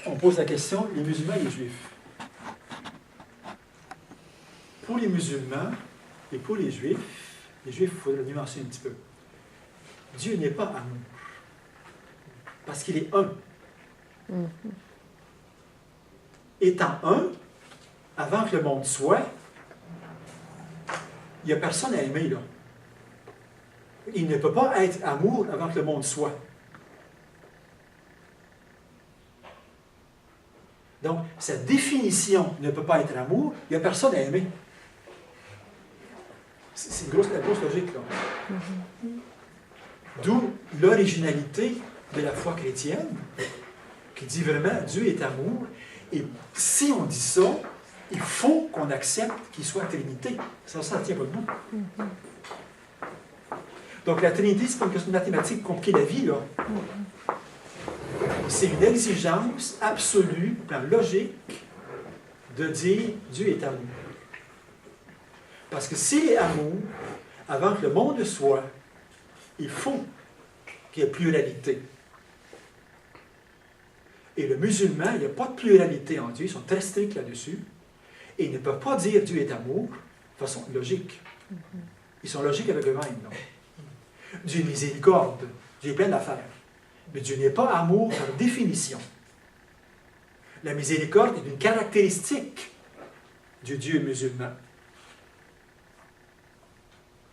on pose la question, les musulmans et les juifs. Pour les musulmans et pour les juifs, il faut le nuancer un petit peu. Dieu n'est pas amour. Parce qu'il est un. Étant un, avant que le monde soit, il n'y a personne à aimer, là. Il ne peut pas être amour avant que le monde soit. Donc, sa définition ne peut pas être amour, il n'y a personne à aimer. C'est la grosse logique, là. D'où l'originalité de la foi chrétienne, qui dit vraiment Dieu est amour. Et si on dit ça, il faut qu'on accepte qu'il soit Trinité. Ça ne tient pas debout. Donc la Trinité, c'est pas une question de mathématiques compliquer la vie, là. C'est une exigence absolue, au plan logique, de dire Dieu est amour. Parce que s'il est amour, avant que le monde soit, il faut qu'il y ait pluralité. Et le musulman, il n'y a pas de pluralité en Dieu, ils sont très stricts là-dessus. Et ils ne peuvent pas dire Dieu est amour de façon logique. Ils sont logiques avec eux-mêmes. Dieu est miséricorde, Dieu est plein d'affaires. Mais Dieu n'est pas amour par définition. La miséricorde est une caractéristique du Dieu musulman.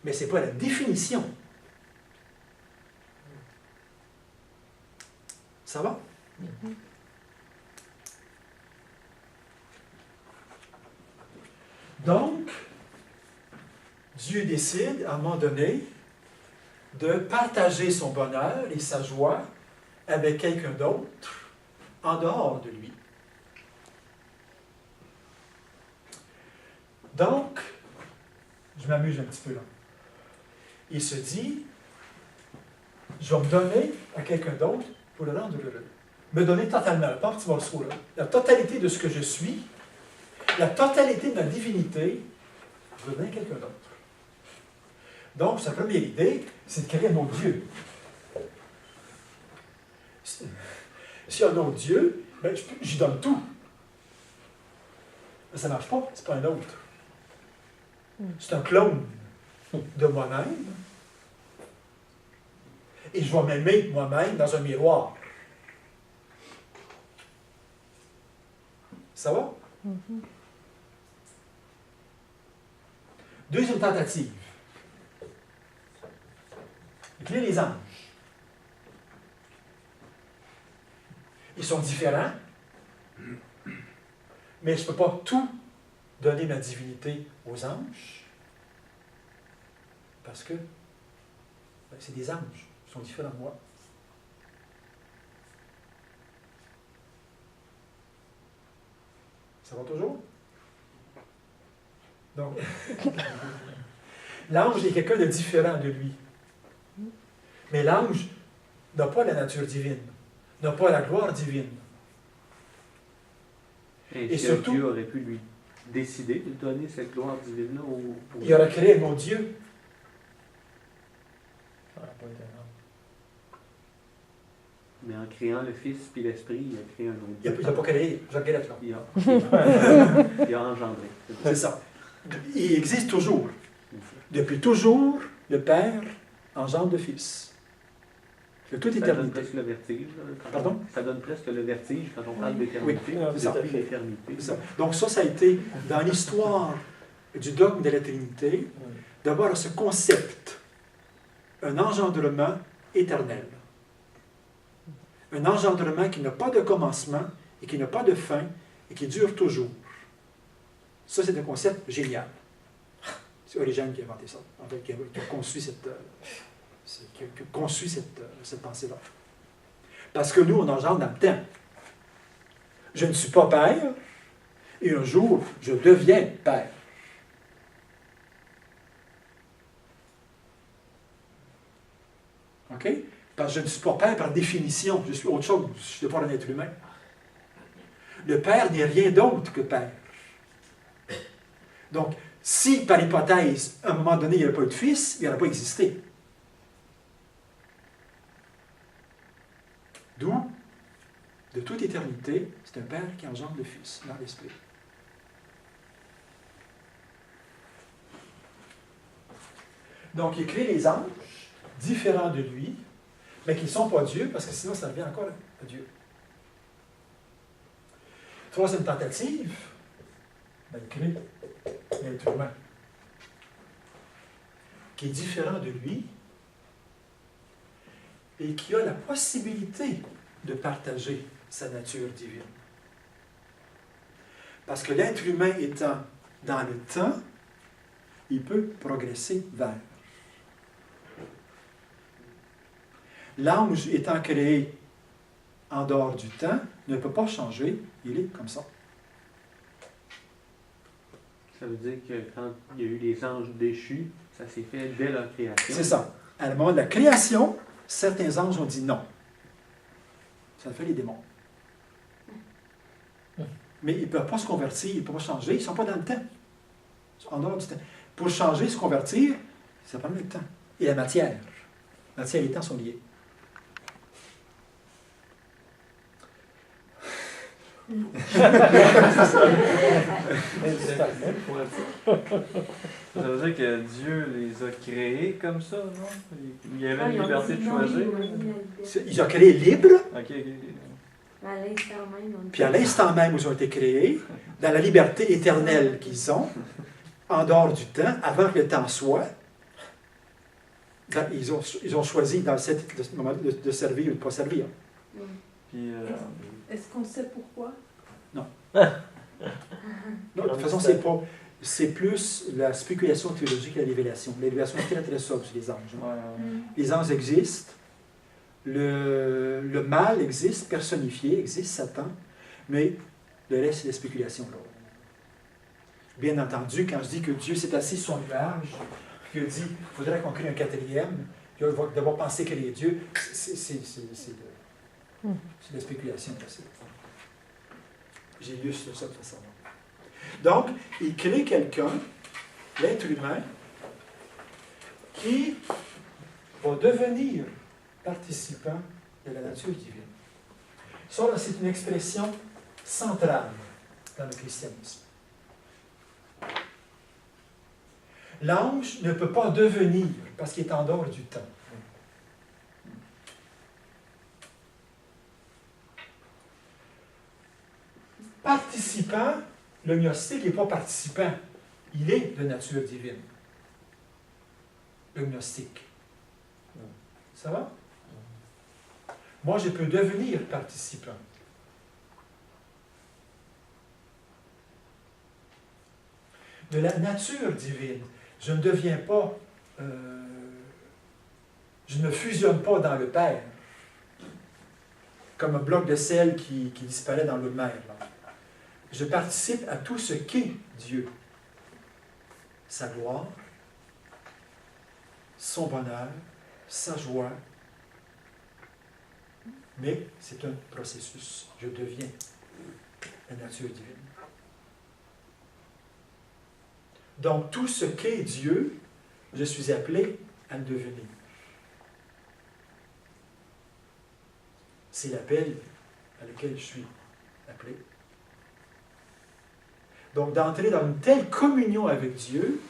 Mais ce n'est pas la définition. Ça va? Donc, Dieu décide, à un moment donné, de partager son bonheur et sa joie avec quelqu'un d'autre en dehors de lui. Donc, je m'amuse un petit peu là. Il se dit, je vais me donner à quelqu'un d'autre pour le rendre heureux. Me donner totalement, pas un petit morceau, là. La totalité de ce que je suis, la totalité de ma divinité, je vais donner à quelqu'un d'autre. Donc, sa première idée, c'est de créer un autre Dieu. S'il y a un autre Dieu, ben, j'y donne tout. Mais ça ne marche pas, c'est pas un autre. C'est un clone de moi-même. Et je vais m'aimer moi-même dans un miroir. Ça va? Deuxième tentative. Écrire les anges. Ils sont différents, mais je ne peux pas tout donner ma divinité aux anges, parce que c'est des anges, ils sont différents de moi. Ça va toujours? Donc, l'ange est quelqu'un de différent de lui. Mais l'ange n'a pas la nature divine, n'a pas la gloire divine. Et surtout, Dieu aurait pu lui décider de donner cette gloire divine-là au... Il aurait créé un autre Dieu. Mais en créant le Fils puis l'Esprit, il a créé un autre Dieu. Il n'a pas créé, Jacques Guélette, là. Il a engendré. C'est ça. Il existe toujours. Depuis toujours, le Père engendre le Fils. De toute éternité. Ça donne presque le vertige. Pardon? Ça donne presque le vertige quand on parle d'éternité. Oui, c'est ça. L'éternité. Donc ça a été, dans l'histoire du dogme de la Trinité, d'avoir ce concept, un engendrement éternel. Un engendrement qui n'a pas de commencement et qui n'a pas de fin et qui dure toujours. Ça, c'est un concept génial. C'est Origène qui a inventé ça, en fait, qui a conçu cette pensée-là. Parce que nous, on engendre dans le temps. Je ne suis pas père, et un jour, je deviens père. OK? Parce que je ne suis pas père par définition, je suis autre chose, je ne suis pas un être humain. Le père n'est rien d'autre que père. Donc, si, par hypothèse, à un moment donné, il n'y avait pas eu de fils, il n'aurait pas existé. D'où de toute éternité, c'est un Père qui engendre le Fils dans l'Esprit. Donc, il crée les anges différents de lui, mais qui ne sont pas Dieu, parce que sinon, ça revient encore à Dieu. Troisième tentative, il crée l'être humain, qui est différent de lui et qui a la possibilité de partager sa nature divine. Parce que l'être humain étant dans le temps, il peut progresser vers. L'ange étant créé en dehors du temps ne peut pas changer, il est comme ça. Ça veut dire que quand il y a eu les anges déchus, ça s'est fait dès leur création. C'est ça. À le moment de la création, certains anges ont dit non. Ça fait les démons. Mais ils ne peuvent pas se convertir, ils ne peuvent pas changer, ils ne sont pas dans le temps. Ils sont en dehors du temps. Pour changer, se convertir, ça prend le temps. Et la matière. La matière et le temps sont liés. Ça veut dire que Dieu les a créés comme ça, non? Il y avait une liberté de choisir. Ils ont créé libre, Ok. À l'instant même. puis à l'instant même où ils ont été créés, dans la liberté éternelle qu'ils ont, en dehors du temps, avant que le temps soit, ils ont choisi dans ce moment de servir ou de ne pas servir. Puis, Est-ce qu'on sait pourquoi? Non, de toute façon, c'est plus la spéculation théologique et la révélation. La révélation est très, très sobre sur les anges. Les anges existent, le mal existe, personnifié, existe Satan, mais le reste, c'est la spéculation. Bien entendu, quand je dis que Dieu s'est assis sur son nuage, puis qu'il a dit qu'il faudrait qu'on crée un quatrième, puis on va devoir penser qu'il est Dieu, c'est de la spéculation possible. J'ai lu sur ça de toute façon. Donc, il crée quelqu'un, l'être humain, qui va devenir participant de la nature divine. Ça, là, c'est une expression centrale dans le christianisme. L'ange ne peut pas devenir parce qu'il est en dehors du temps. Participant, le gnostique n'est pas participant. Il est de nature divine. Le gnostique. Ça va? Moi, je peux devenir participant. De la nature divine. Je ne deviens pas... je ne fusionne pas dans le Père. Comme un bloc de sel qui disparaît dans l'eau de mer. Là. Je participe à tout ce qu'est Dieu. Sa gloire, son bonheur, sa joie. Mais c'est un processus. Je deviens la nature divine. Donc, tout ce qu'est Dieu, je suis appelé à le devenir. C'est l'appel à lequel je suis appelé. Donc, d'entrer dans une telle communion avec Dieu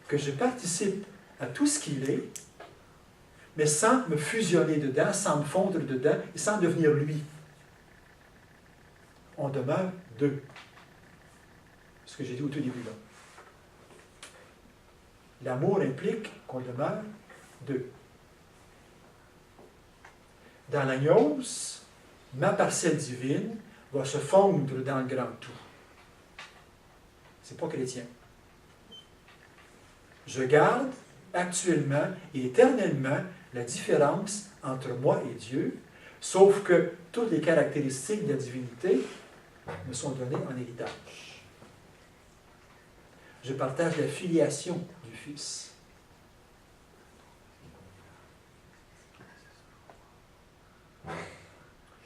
que je participe à tout ce qu'il est, mais sans me fusionner dedans, sans me fondre dedans et sans devenir lui. On demeure deux. Ce que j'ai dit au tout début là. L'amour implique qu'on demeure deux. Dans l'agnos, ma parcelle divine va se fondre dans le grand tout. Ce n'est pas chrétien. Je garde actuellement et éternellement la différence entre moi et Dieu, sauf que toutes les caractéristiques de la divinité me sont données en héritage. Je partage la filiation du Fils.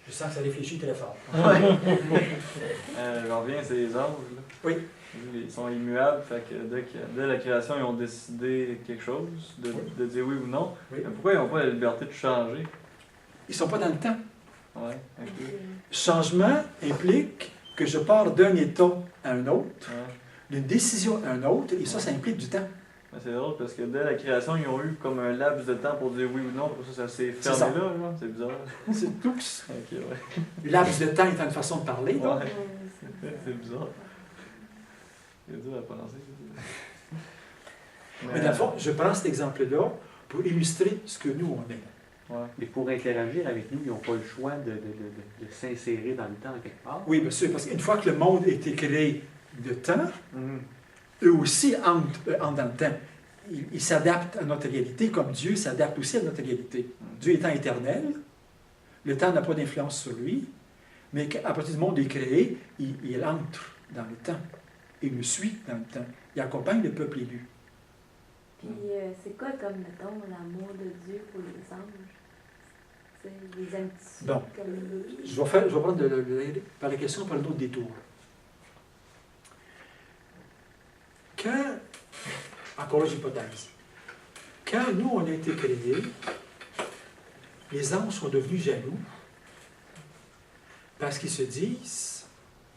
Je sens que ça réfléchit très fort. je reviens, c'est les anges. Là. Oui. Ils sont immuables, fait que dès la création, ils ont décidé quelque chose, de dire oui ou non. Oui. Mais pourquoi ils n'ont pas la liberté de changer? Ils ne sont pas dans le temps. Ouais, ok. Changement implique que je pars d'un état à un autre, Ouais. d'une décision à un autre, et ça implique du temps. Mais c'est drôle parce que dès la création, ils ont eu comme un laps de temps pour dire oui ou non, pour ça s'est C'est fermé ça. là, genre. C'est bizarre. C'est tout. Ok, ouais. Laps de temps étant une façon de parler, donc. Ouais. C'est bizarre. C'est dur à penser. Mais dans le fond, je prends cet exemple-là pour illustrer ce que nous, on est. Ouais. Mais pour interagir avec nous, ils n'ont pas le choix de s'insérer dans le temps quelque part. Oui, bien sûr, parce qu'une fois que le monde a été créé de temps, Mhm. eux aussi entrent dans le temps. Ils s'adaptent à notre réalité comme Dieu s'adapte aussi à notre réalité. Dieu étant éternel, le temps n'a pas d'influence sur lui, mais à partir du monde est créé, il entre dans le temps. Il nous suit dans le temps. Il accompagne le peuple élu. Puis, c'est quoi, comme, mettons, l'amour de Dieu pour les anges? C'est les amitiés Bon. comme eux. Je vais prendre par la question par le autre détour. Quand, encore là, j'hypothèse, quand nous, on a été créés, les anges sont devenus jaloux parce qu'ils se disent,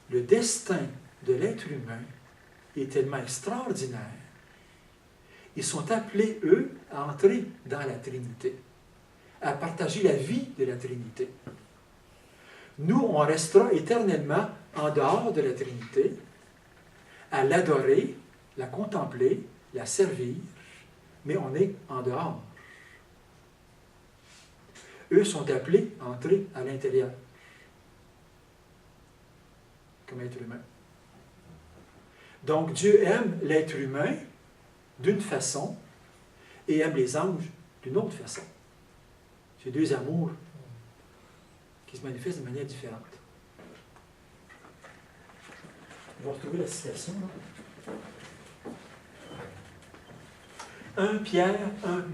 le destin de l'être humain est tellement extraordinaire, ils sont appelés, eux, à entrer dans la Trinité, à partager la vie de la Trinité. Nous, on restera éternellement en dehors de la Trinité, à l'adorer, la contempler, la servir, mais on est en dehors. Eux sont appelés à entrer à l'intérieur, comme être humain. Donc, Dieu aime l'être humain d'une façon et aime les anges d'une autre façon. C'est deux amours qui se manifestent de manière différente. On va retrouver la citation. 1 Pierre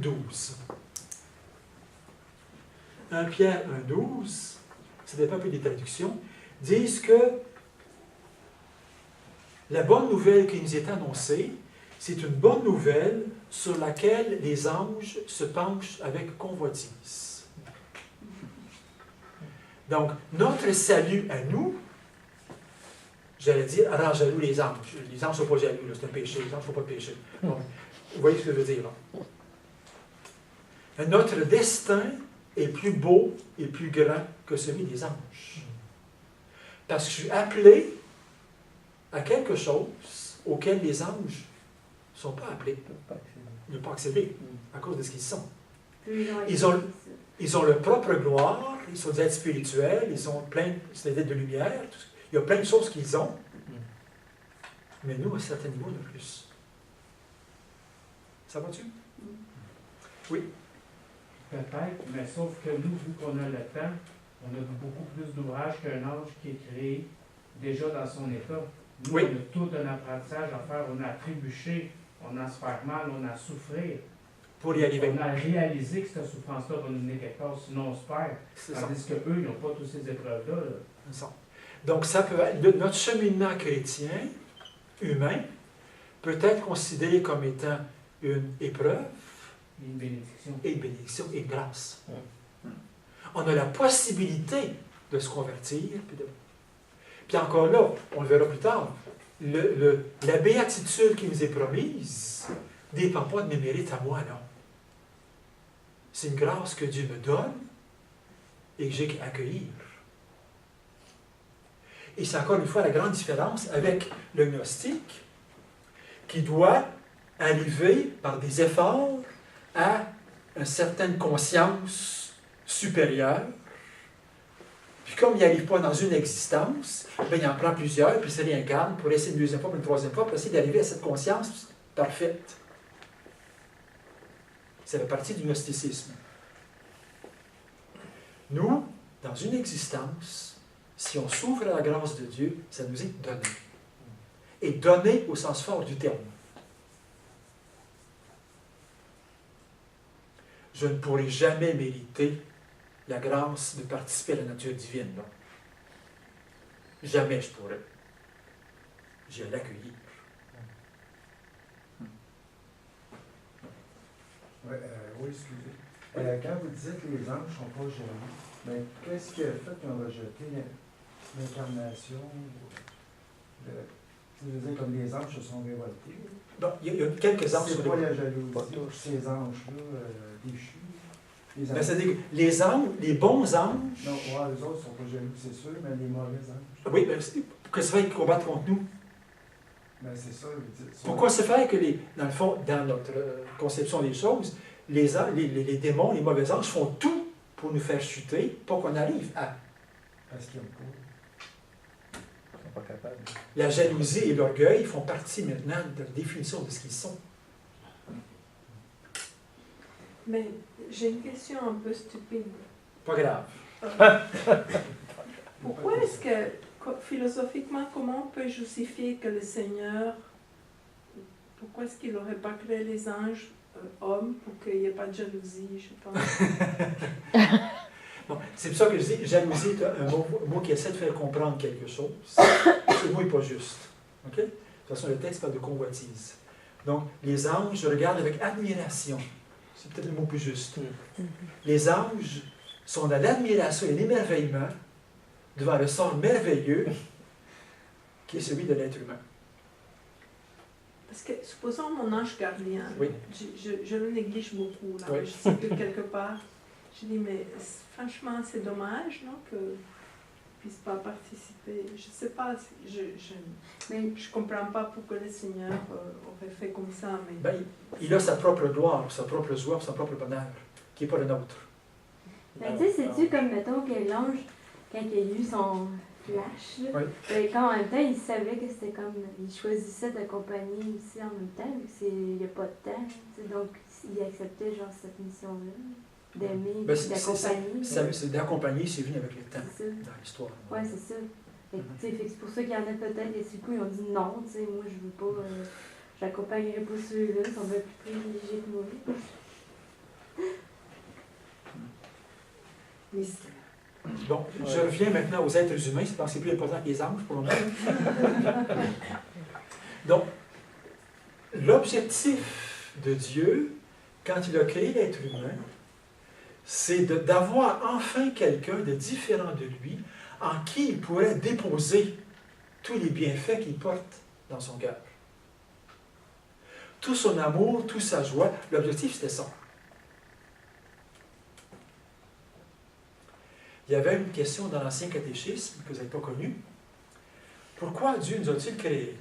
1,12. 1 Pierre 1,12, ça dépend un peu des traductions, disent que la bonne nouvelle qui nous est annoncée, c'est une bonne nouvelle sur laquelle les anges se penchent avec convoitise. Donc, notre salut à nous, j'allais dire, rend jaloux les anges. Les anges ne sont pas jaloux, c'est un péché, les anges ne font pas de péché. Donc, vous voyez ce que je veux dire, là? Notre destin est plus beau et plus grand que celui des anges. Parce que je suis appelé à quelque chose auquel les anges ne sont pas appelés. Ils n'ont pas accédé à cause de ce qu'ils sont. Ils ont leur propre gloire, ils sont des êtres spirituels, ils ont plein des êtres de lumière, il y a plein de choses qu'ils ont, mais nous, à certains niveaux, de plus. Ça va-tu? Oui. Peut-être, mais sauf que nous, vu qu'on a le temps, on a beaucoup plus d'ouvrages qu'un ange qui est créé déjà dans son état. Nous, Oui. on a tout un apprentissage à faire, on a à trébucher, on a à se faire mal, on a à souffrir. Pour y arriver. On a réalisé que cette souffrance-là va nous mener quelque part, sinon on se perd. C'est ça. Tandis qu'eux, ils n'ont pas toutes ces épreuves-là. Là. C'est ça. Donc, ça peut être, notre cheminement chrétien, humain, peut être considéré comme étant une épreuve, Une bénédiction. et une bénédiction et une grâce. On a la possibilité de se convertir. Puis encore là, on le verra plus tard, la béatitude qui nous est promise ne dépend pas de mes mérites à moi, non. C'est une grâce que Dieu me donne et que j'ai qu'à accueillir. Et c'est encore une fois la grande différence avec le gnostique qui doit arriver par des efforts à une certaine conscience supérieure. Puis comme il n'arrive pas dans une existence, bien, il en prend plusieurs, puis il se réincarne pour essayer une deuxième fois, puis une troisième fois, pour essayer d'arriver à cette conscience parfaite. C'est la partie du gnosticisme. Nous, dans une existence, si on s'ouvre à la grâce de Dieu, ça nous est donné. Et donné au sens fort du terme. Je ne pourrai jamais mériter la grâce de participer à la nature divine. Non. Jamais je pourrais. J'ai à l'accueillir. Oui, excusez. Quand vous disiez que les anges ne sont pas jaloux, ben, qu'est-ce qui a fait qu'ils ont rejeté l'incarnation? Je veux dire, comme les anges se sont révoltés. Bon, il y a quelques anges. C'est pas la jalousie de ces anges-là déchus. Ben, c'est-à-dire que les anges, les bons anges. Non, ouais, les autres ne sont pas jaloux, c'est sûr, mais les mauvais anges. Oui, ben, que ça fait qu'ils combattent contre nous? Ben, c'est ça, je veux dire. Pourquoi se fait que, dans le fond, dans notre conception des choses, les démons, les mauvais anges font tout pour nous faire chuter, pour qu'on arrive à. Parce qu'ils n'ont pas. Ils sont pas capables. La jalousie et l'orgueil font partie maintenant de la définition de ce qu'ils sont. Mais j'ai une question un peu stupide. Pas grave. Pourquoi est-ce que, philosophiquement, comment on peut justifier que le Seigneur, pourquoi est-ce qu'il n'aurait pas créé les anges hommes pour qu'il n'y ait pas de jalousie, je sais pas. Bon, c'est pour ça que je dis, jalousie est un mot qui essaie de faire comprendre quelque chose. Ce mot n'est pas juste. OK? De toute façon, le texte parle de convoitise. Donc, les anges, je regarde avec admiration. C'est peut-être le mot plus juste. Les anges sont dans l'admiration et l'émerveillement devant le sort merveilleux qui est celui de l'être humain. Parce que, supposons mon ange gardien, Oui. je le néglige beaucoup, là. Oui. Je sais que quelque part, je dis, mais franchement, c'est dommage, non, que ne puisse pas participer. Je ne sais pas, je comprends pas pourquoi le Seigneur aurait fait comme ça. Mais... Ben, il a sa propre gloire, sa propre joie, son propre bonheur, qui n'est pas le nôtre. Ben, tu sais, c'est-tu comme, mettons, que l'ange, quand il a eu son flash, là, Oui. ben, quand en même temps, il savait que c'était comme, il choisissait d'accompagner aussi en même temps, vu qu'il n'y a pas de temps, tu sais, donc il acceptait genre cette mission-là, d'aimer, Ben, d'accompagner. c'est d'accompagner, c'est venu avec le temps, C'est ça. dans l'histoire. Ouais, c'est ça. Fait que, tu sais, fait que c'est pour ça qu'il y en a peut-être, et du coup, ils ont dit non, tu sais, moi, je veux pas, j'accompagnerai pas ceux-là, ils sont bien plus privilégiés que moi. Mystère. Bon, je reviens maintenant aux êtres humains, c'est parce que c'est plus important que les anges pour le moment. Donc, l'objectif de Dieu, quand il a créé l'être humain, c'est d'avoir enfin quelqu'un de différent de lui, en qui il pourrait déposer tous les bienfaits qu'il porte dans son cœur. Tout son amour, toute sa joie, l'objectif c'était ça. Il y avait une question dans l'Ancien catéchisme que vous n'avez pas connue. Pourquoi Dieu nous a-t-il créés?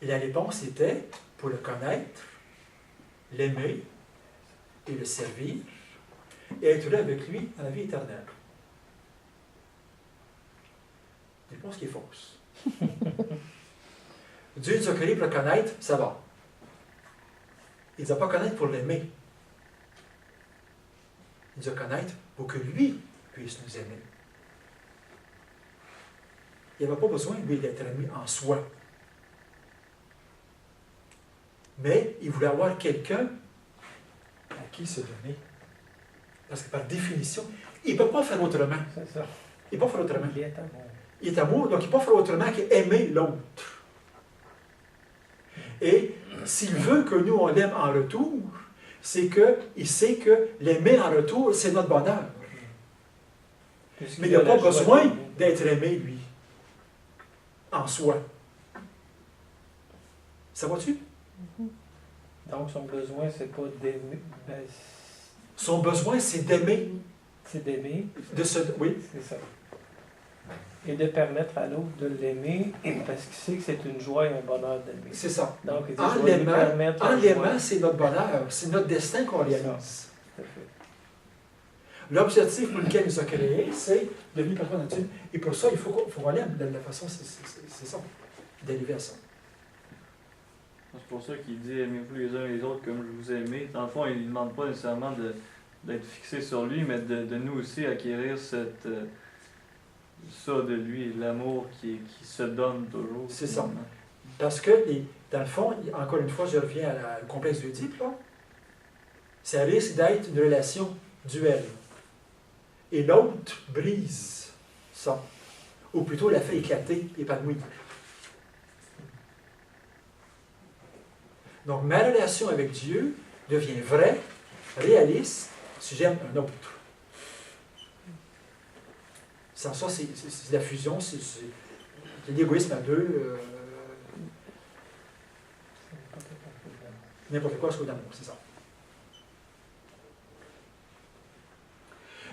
Et la réponse était pour le connaître, l'aimer et le servir, et être là avec lui dans la vie éternelle. Réponse qui est fausse. Dieu nous a créés pour le connaître, ça va. Il ne nous a pas connaître pour l'aimer. Il nous a connaître pour que lui puisse nous aimer. Il n'avait pas besoin, lui, d'être aimé en soi. Mais il voulait avoir quelqu'un à qui se donner. Parce que par définition, il ne peut pas faire autrement. C'est ça. Il ne peut pas faire autrement. Il est amour. Il est amour, donc il ne peut pas faire autrement qu'aimer l'autre. Et s'il veut que nous, on l'aime en retour, c'est qu'il sait que l'aimer en retour, c'est notre bonheur. Mais il n'a pas besoin d'être aimé, lui, en soi. Ça va-tu? Donc, son besoin, c'est pas d'aimer. Ben, Son besoin, c'est d'aimer. c'est d'aimer. Oui. C'est ça. Et de permettre à l'autre de l'aimer, parce qu'il sait que c'est une joie et un bonheur d'aimer. C'est ça. Donc, il dit, En je vais lui l'aimant, permettre la joie. c'est notre bonheur, c'est notre destin qu'on réalise. Tout à fait. L'objectif pour lequel il nous a créés, c'est de vivre par nature. Et pour ça, il faut qu'on l'aime de la façon, c'est ça, d'arriver à ça. C'est pour ça qu'il dit aimez-vous les uns les autres comme je vous ai aimé. Dans le fond, il ne demande pas nécessairement d'être fixé sur lui, mais de nous aussi acquérir ça de lui, l'amour qui se donne toujours. C'est ça. Parce que, dans le fond, encore une fois, je reviens au complexe d'Oedipe, là. Ça risque d'être une relation duelle. Et l'autre brise ça. Ou plutôt la fait éclater, épanouir. Donc, ma relation avec Dieu devient vrai, réaliste, si j'aime un autre. Sans ça, c'est la fusion, c'est l'égoïsme à deux. N'importe quoi, c'est d'amour, c'est ça.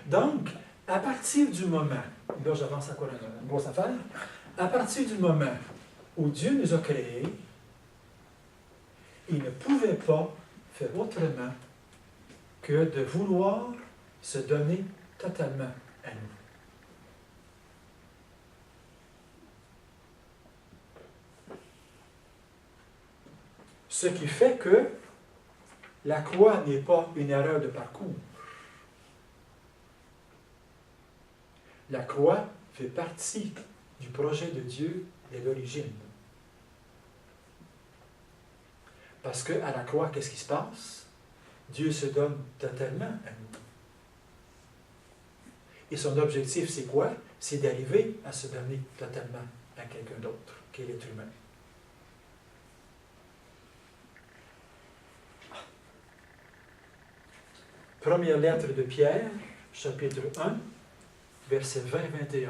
Donc, à partir du moment, là j'avance à quoi une grosse affaire, à partir du moment où Dieu nous a créés, il ne pouvait pas faire autrement que de vouloir se donner totalement à nous. Ce qui fait que la croix n'est pas une erreur de parcours. La croix fait partie du projet de Dieu dès l'origine. Parce qu'à la croix, qu'est-ce qui se passe? Dieu se donne totalement à nous. Et son objectif, c'est quoi? C'est d'arriver à se donner totalement à quelqu'un d'autre, qui est l'être humain. Première lettre de Pierre, chapitre 1, versets 20-21.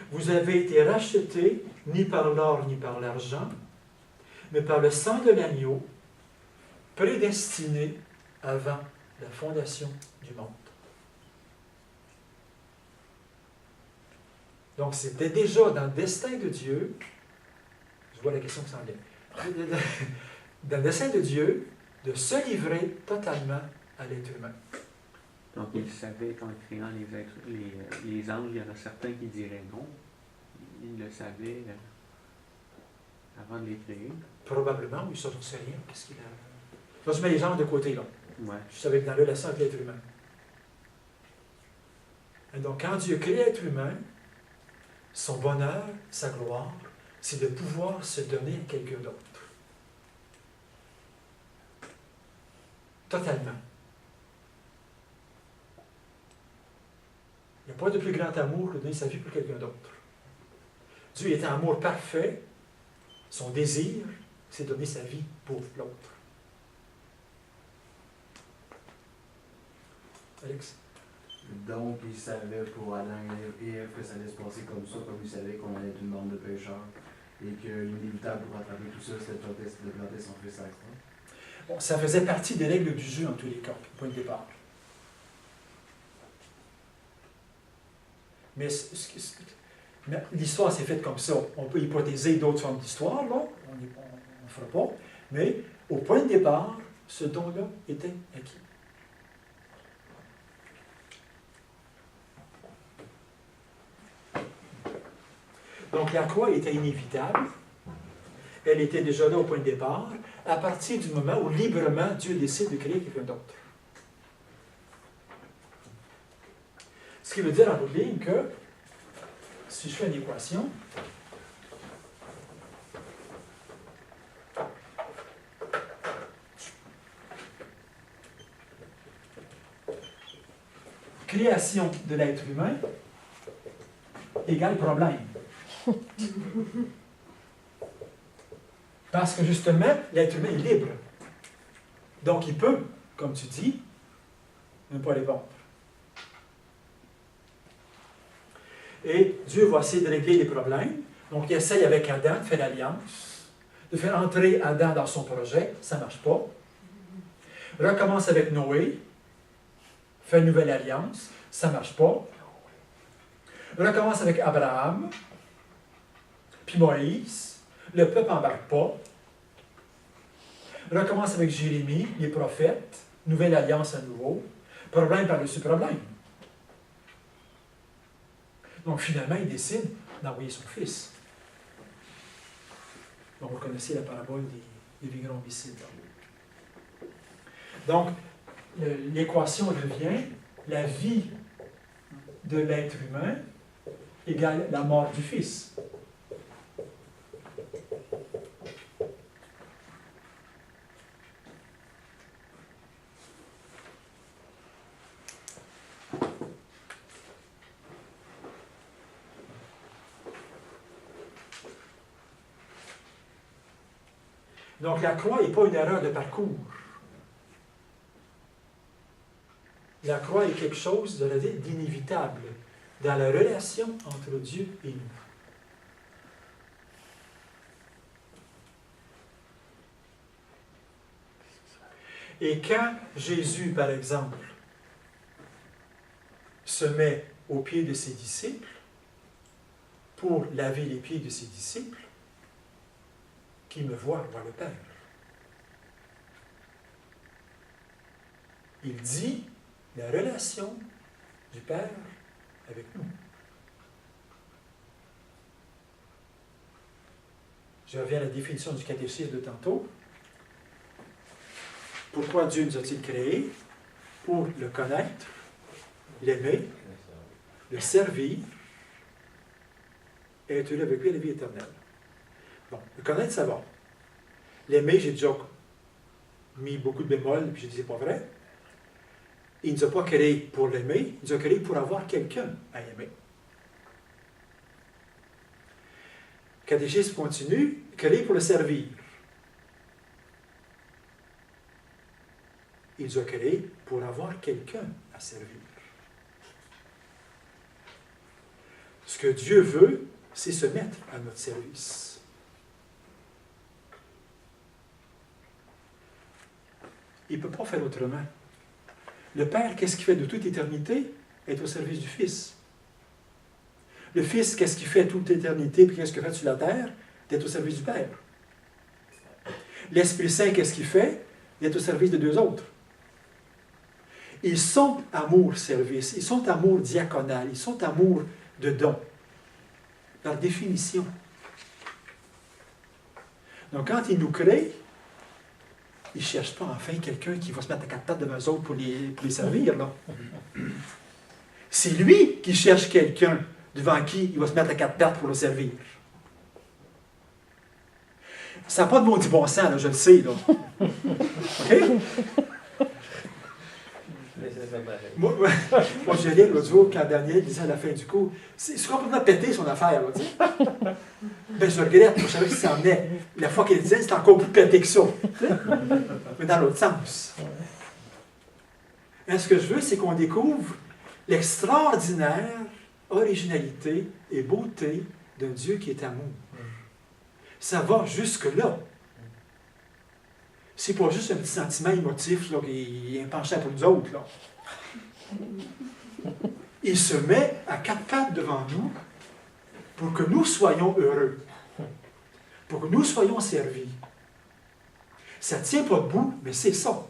Vous avez été rachetés ni par l'or ni par l'argent, mais par le sang de l'agneau, prédestiné avant la fondation du monde. Donc, c'était déjà dans le destin de Dieu, je vois la question qui s'en vient, dans le destin de Dieu, de se livrer totalement à l'être humain. Donc, il savait qu'en créant les anges, il y en a certains qui diraient non. Il le savait avant de les créer. Probablement, oui, ça, je ne sais rien. Qu'est-ce qu'il a... Là, je mets les anges de côté, là. Ouais. Je savais que dans le relation avec l'être humain. Et donc, quand Dieu crée l'être humain, son bonheur, sa gloire, c'est de pouvoir se donner à quelqu'un d'autre. Totalement. Il n'y a pas de plus grand amour que de donner sa vie pour quelqu'un d'autre. Dieu est un amour parfait. Son désir, c'est de donner sa vie pour l'autre. Alex? Donc, il savait pour Adam et Ève que ça allait se passer comme ça, comme il savait qu'on allait être une bande de pécheurs. Et que l'inévitable pour rattraper tout ça, c'était de planter son fils à la croix. Bon, ça faisait partie des règles du jeu en tous les cas, point de départ. Mais l'histoire s'est faite comme ça. On peut hypothéser d'autres formes d'histoire, là, on ne fera pas. Mais au point de départ, ce don-là était acquis. Donc la croix était inévitable. Elle était déjà là au point de départ, à partir du moment où librement Dieu décide de créer quelqu'un d'autre. Ce qui veut dire en bout de ligne que, si je fais une équation, création de l'être humain égale problème. Parce que justement, l'être humain est libre. Donc il peut, comme tu dis, ne pas répondre. Et Dieu va essayer de régler les problèmes. Donc il essaye avec Adam de faire l'alliance, de faire entrer Adam dans son projet. Ça ne marche pas. Recommence avec Noé, fait une nouvelle alliance. Ça ne marche pas. Recommence avec Abraham, puis Moïse. Le peuple n'embarque pas. Recommence avec Jérémie, les prophètes. Nouvelle alliance à nouveau. Problème par-dessus problème. Donc finalement, il décide d'envoyer son fils. Donc vous connaissez la parabole des vignerons homicides. Donc l'équation devient la vie de l'être humain égale la mort du fils. Donc la croix n'est pas une erreur de parcours. La croix est quelque chose d'inévitable dans la relation entre Dieu et nous. Et quand Jésus, par exemple, se met aux pieds de ses disciples pour laver les pieds de ses disciples, qui me voit voir le Père. Il dit la relation du Père avec nous. Je reviens à la définition du catéchisme de tantôt. Pourquoi Dieu nous a-t-il créés? Pour le connaître, l'aimer, le servir et être heureux avec lui à la vie éternelle. Bon, le connaître, ça va. L'aimer, j'ai déjà mis beaucoup de bémols, puis je disais pas vrai. Il ne nous a pas créés pour l'aimer, il nous a créés pour avoir quelqu'un à aimer. Catéchisme continue, créé pour le servir. Il nous a créés pour avoir quelqu'un à servir. Ce que Dieu veut, c'est se mettre à notre service. Il ne peut pas faire autrement. Le Père, qu'est-ce qu'il fait de toute éternité? Est au service du Fils. Le Fils, qu'est-ce qu'il fait toute éternité, puis qu'est-ce qu'il fait sur la terre? D'être au service du Père. L'Esprit Saint, qu'est-ce qu'il fait? D'être au service de deux autres. Ils sont amour-service, ils sont amour diaconal, ils sont amour de don, par définition. Donc, quand il nous crée, il ne cherche pas enfin quelqu'un qui va se mettre à quatre pattes devant eux autres pour les servir. Là. C'est lui qui cherche quelqu'un devant qui il va se mettre à quatre pattes pour le servir. Ça n'a pas de maudit bon sens, là, je le sais. Là. OK? Moi, je lis l'autre jour quand Daniel disait à la fin du cours, c'est complètement pété son affaire. Là, ben, je regrette, je savais que ça s'en venait. La fois qu'il disait, c'est encore plus pété que ça. Mais dans l'autre sens. Et ce que je veux, c'est qu'on découvre l'extraordinaire originalité et beauté d'un Dieu qui est amour. Ça va jusque-là. C'est pas juste un petit sentiment émotif là, qui est penchant pour nous autres. Là. Il se met à quatre pattes devant nous pour que nous soyons heureux, pour que nous soyons servis. Ça ne tient pas debout, mais c'est ça.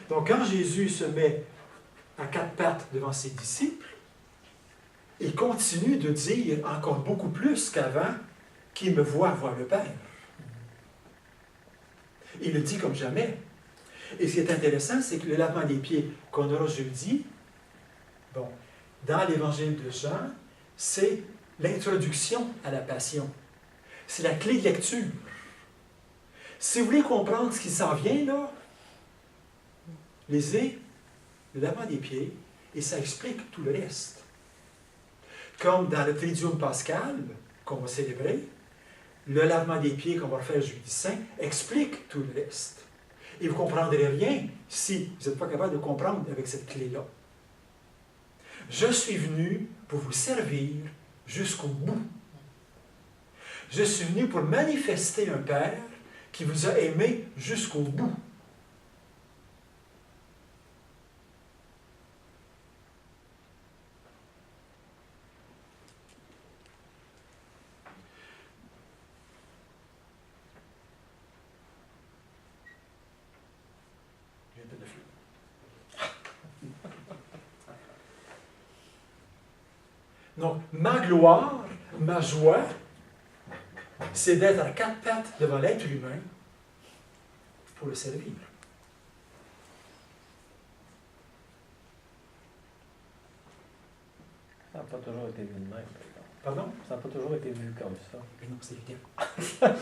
Donc, quand Jésus se met à quatre pattes devant ses disciples, il continue de dire encore beaucoup plus qu'avant qu'il me voit voir le Père. Il le dit comme jamais. Et ce qui est intéressant, c'est que le lavement des pieds qu'on aura jeudi, bon, dans l'Évangile de Jean, c'est l'introduction à la Passion. C'est la clé de lecture. Si vous voulez comprendre ce qui s'en vient, là, lisez le lavement des pieds et ça explique tout le reste. Comme dans le Triduum pascal qu'on va célébrer, le lavement des pieds qu'on va faire jeudi saint explique tout le reste. Et vous ne comprendrez rien si vous n'êtes pas capable de comprendre avec cette clé-là. Je suis venu pour vous servir jusqu'au bout. Je suis venu pour manifester un Père qui vous a aimé jusqu'au bout. Donc, ma gloire, ma joie, c'est d'être à quatre pattes devant l'être humain pour le servir. Ça n'a pas toujours été vu de même. Pardon? Ça n'a pas toujours été vu comme ça. Mais non, c'est évident.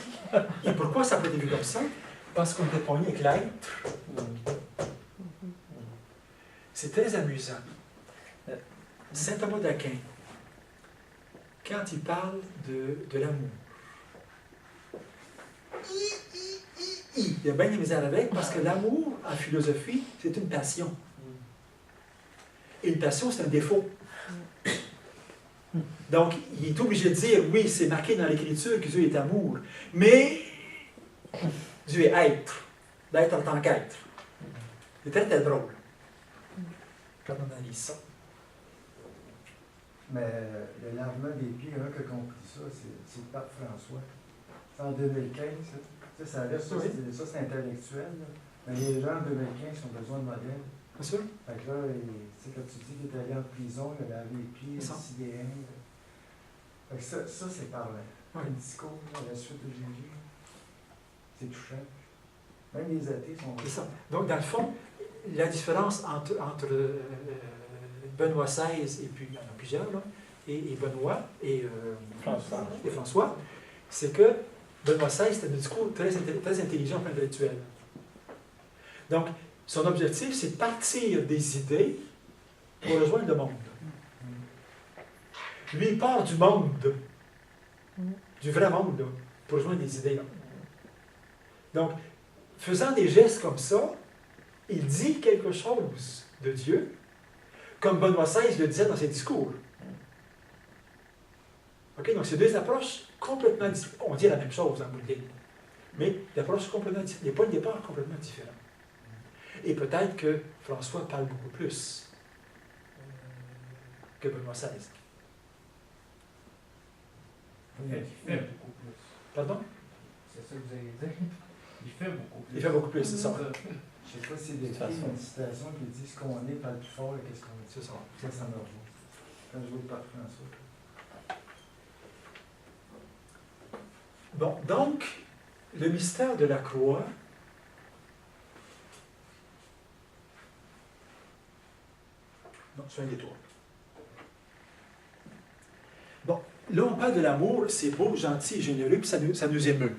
Et pourquoi ça n'a pas été vu comme ça? Parce qu'on était pogné avec l'être. C'est très amusant. Saint Thomas d'Aquin, quand il parle de l'amour, il a bien de misère avec, parce que l'amour, en philosophie, c'est une passion. Et une passion, c'est un défaut. Donc, il est obligé de dire, oui, c'est marqué dans l'Écriture que Dieu est amour, mais Dieu est être, d'être en tant qu'être. C'est très, très drôle quand on analyse ça. Mais le lavement des pieds, un qui a compris ça, c'est le pape François. C'est en 2015, ça reste, ça c'est intellectuel. Là. Mais les gens en 2015 ont besoin de modèles. Bien sûr. Fait que là, quand tu dis qu'il est allé en prison, il a lavé les pieds, il a sidéré. Fait que ça c'est parlant. Ouais. Le discours à la suite de Jésus, c'est touchant. Même les athées sont... C'est ça. Donc, dans le fond, la différence entre Benoît XVI et puis, il y en a plusieurs, là, et Benoît et François, c'est que Benoît XVI, c'était un discours très intelligent et intellectuel. Donc, son objectif, c'est de partir des idées pour rejoindre le monde. Lui, il part du monde, du vrai monde, là, pour rejoindre les idées. Là. Donc, faisant des gestes comme ça, il dit quelque chose de Dieu, comme Benoît XVI le disait dans ses discours. Okay? Donc, c'est deux approches complètement différentes. On dit la même chose en bout de ligne, mais l'approche complètement différente, les points de départ complètement différents. Et peut-être que François parle beaucoup plus que Benoît XVI. Il fait beaucoup plus. Pardon? C'est ça que vous avez dit. Il fait beaucoup plus. Il fait beaucoup plus, c'est ça. Je ne sais pas si c'est une citation qui dit ce qu'on est parle plus fort et qu'est-ce qu'on est. C'est ça. Ça me rejoint. Quand je vois le pape François. Bon, donc, le mystère de la croix, non, c'est un détour. Bon, là, on parle de l'amour, c'est beau, gentil et généreux, puis ça nous émeut.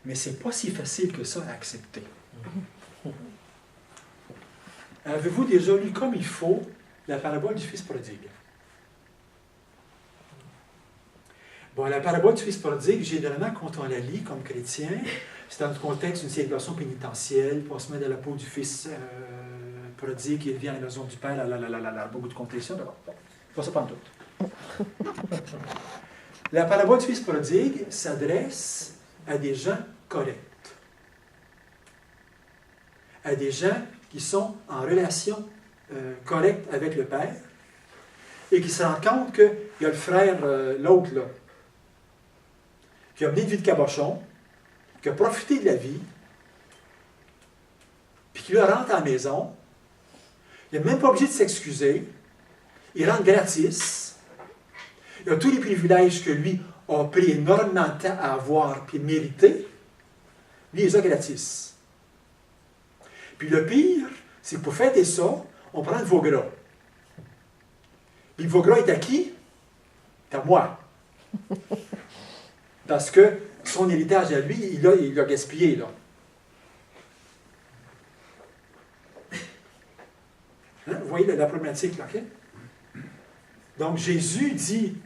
Mais c'est pas si facile que ça à accepter. Avez-vous déjà lu comme il faut la parabole du Fils prodigue? Bon, la parabole du Fils prodigue, généralement, quand on la lit comme chrétien, c'est dans le contexte d'une situation pénitentielle, puis on se met dans la peau du Fils prodigue qui revient à la maison du Père, beaucoup de contrition. Bon, pas ça pendant tout. La parabole du Fils prodigue s'adresse à des gens corrects, à des gens qui sont en relation correcte avec le Père et qui se rendent compte qu'il y a le frère, l'autre, là, qui a mené une vie de cabochon, qui a profité de la vie, puis qui lui rentre à la maison. Il n'est même pas obligé de s'excuser. Il rentre gratis. Il a tous les privilèges que lui a pris énormément de temps à avoir puis mériter. Lui, il les a gratis. Puis le pire, c'est que pour fêter ça, on prend le veau gras. Puis le veau gras est à qui? C'est à moi. Parce que son héritage à lui, il l'a gaspillé, là. Hein? Vous voyez la problématique, là, OK? Donc, Jésus dit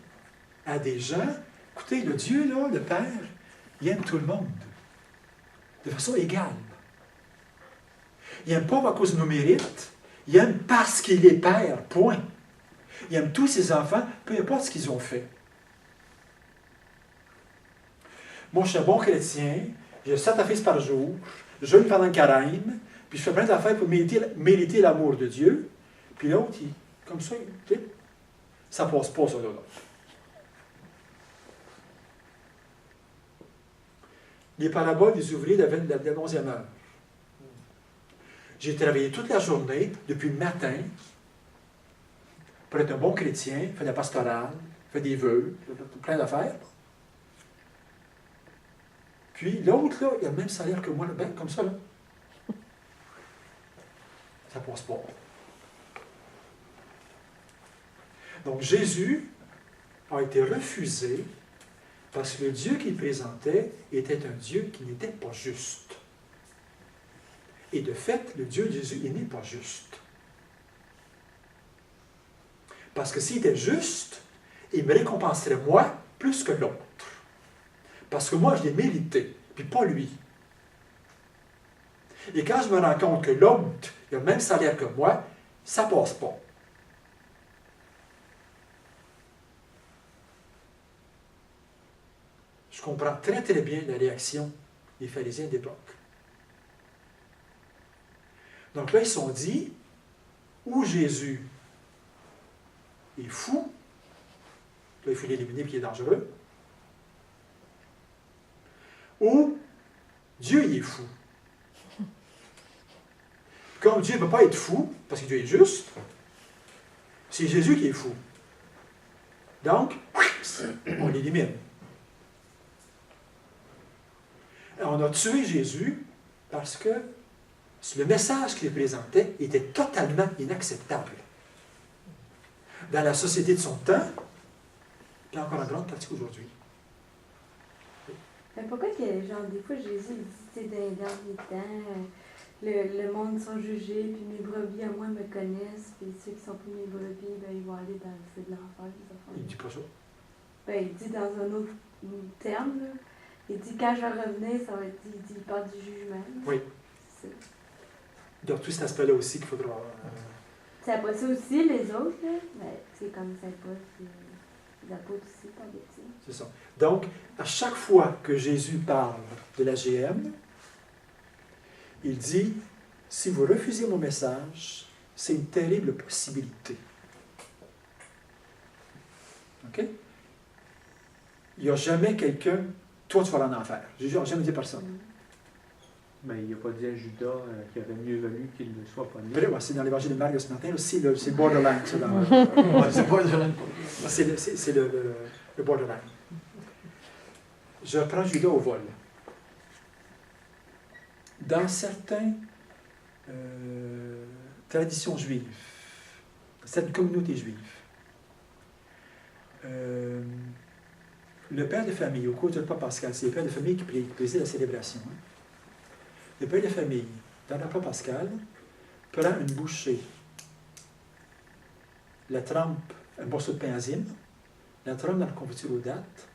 à des gens, écoutez, le Dieu, là, le Père, il aime tout le monde, de façon égale. Il n'aime pas à cause de nos mérites, il aime parce qu'il est Père, point. Il aime tous ses enfants, peu importe ce qu'ils ont fait. Moi, je suis un bon chrétien, j'ai 7 offices par jour, je jeûne pendant le carême, puis je fais plein d'affaires pour mériter l'amour de Dieu. Puis l'autre, comme ça, ça ne passe pas, ça, là. Les paraboles des ouvriers de la 11e heure. J'ai travaillé toute la journée, depuis le matin, pour être un bon chrétien, faire de la pastorale, faire des vœux, plein d'affaires. Puis l'autre, là, il a le même salaire que moi, là, ben, comme ça, là. Ça passe pas. Donc Jésus a été refusé parce que le Dieu qu'il présentait était un Dieu qui n'était pas juste. Et de fait, le Dieu de Jésus, il n'est pas juste. Parce que s'il était juste, il me récompenserait moi plus que l'autre. Parce que moi, je l'ai mérité, puis pas lui. Et quand je me rends compte que l'autre il a le même salaire que moi, ça passe pas. Je comprends très très bien la réaction des pharisiens d'époque. Donc là, ils se sont dit, ou Jésus est fou, là, il faut l'éliminer puis il est dangereux, ou Dieu il est fou. Comme Dieu ne peut pas être fou, parce que Dieu est juste, c'est Jésus qui est fou. Donc, on l'élimine. On a tué Jésus parce que le message qu'il présentait était totalement inacceptable dans la société de son temps, puis encore en grande pratique aujourd'hui. Mais pourquoi que, genre, des fois, Jésus dit, tu sais, dans les derniers temps, le monde sont jugés, puis mes brebis à moi me connaissent, puis ceux qui sont plus mes brebis, ben, ils vont aller dans le feu de l'enfer. Il ne dit pas ça. Ben, il dit dans un autre terme, là, il dit quand je vais revenir, ça va être, il parle du jugement. Oui. C'est ça. Donc, tout cet aspect-là aussi qu'il faudra... C'est après ça aussi, les autres, là, ben, c'est comme ça, pas, les apôtres aussi, par des petits. C'est ça. Donc, à chaque fois que Jésus parle de la GM, il dit, si vous refusez mon message, c'est une terrible possibilité. OK? Il n'y a jamais quelqu'un, toi tu vas aller en enfer. Jésus n'a jamais dit personne. Mais il n'a pas dit à Judas qu'il aurait mieux valu qu'il ne soit pas né. Ouais, c'est dans l'évangile de Marc ce matin, aussi, c'est le borderline. Ça, dans... C'est borderline. C'est le borderline. Je prends Judas au vol. Dans certaines traditions juives, dans certaines communautés juives, le père de famille, au cours du repas pascal, c'est le père de famille qui préside la célébration. Hein? Le père de famille, dans le repas pascal, prend une bouchée, la trempe, un morceau de pain azime, la trempe dans la confiture aux dattes,